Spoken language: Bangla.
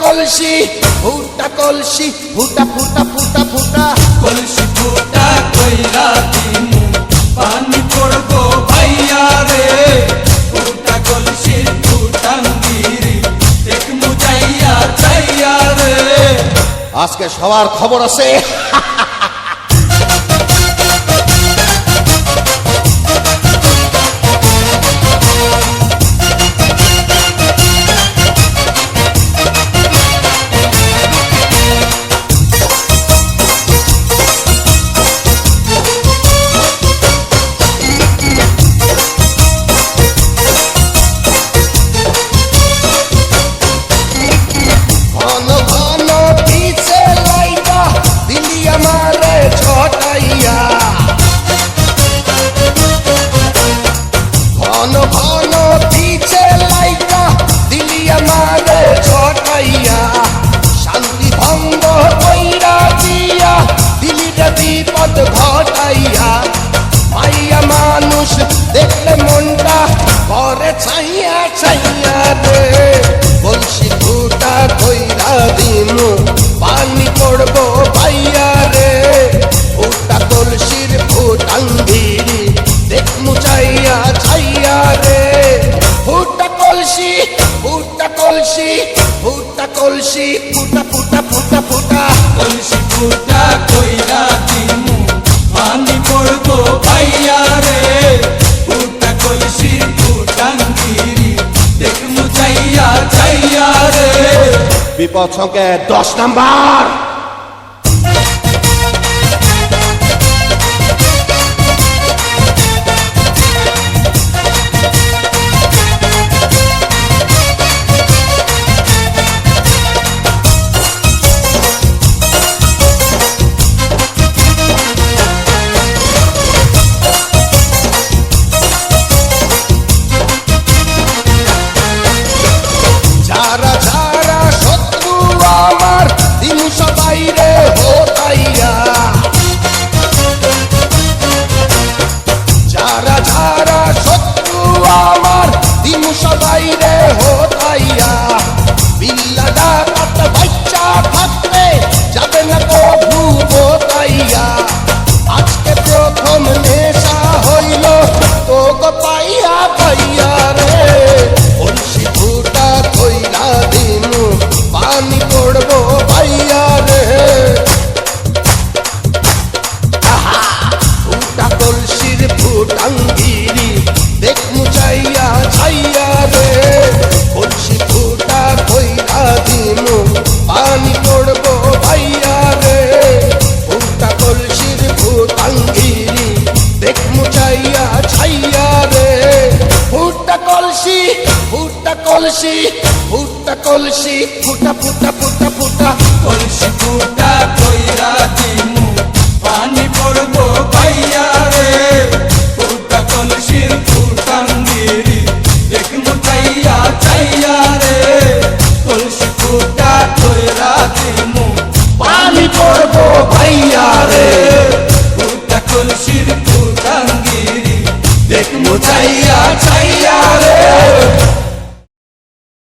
কলসি ফুটা কলসি ফুটা ফুটা ফুটা ফুটা কলসি ফুটা কইরা দিমু পানি পড়বো ভাইয়া রে ফুটা কলসির ফুটাঙ্গিরি দেখমু যাইয়া যাইয়া রে আজকে সবার খবর আছে বিপদ ঘটাইয়া মাইয়া মানুষ দেখলে মনটা করে ছাইয়া ছাইয়া রে কলসি ফুটা কইরা দিমু পানি পড়বো ভাইয়া রে ফুটা কলসির ফুটাঙ্গিরি দেখমু চাইয়া ছাইয়া রে ফুটা কলসি ফুটা কলসি ফুটা কলসি ফুটা ফুটা ফুটা ফুটা কলসি ফুটা কইরা দিমু পানি পড়বো ভাইয়া রে ফুটা কলসির ফুটাঙ্গিরি দেখমু যাইয়া যাইয়া রে বিপদ সংকেত 10 নাম্বার আজকে প্রথম নেশা হইল তো গো পাইয়া পাইয়া রে কলসি ফুটা কইরা দিমু পানি পড়বো ভাইয়া রে ফুটা কলসির ফুটাঙ্গিরি দেখমু চাইয়া ছাইয়া রে কলসি ফুটা কইরা দিমু পানি পড়বো ভাইয়া রে ফুটা কলসির ফুটাঙ্গিরি দেখমু চাইয়া ছাইয়া রে ফুটা কলসি ফুটা কলসি ফুটা কলসি ফুটা ফুটা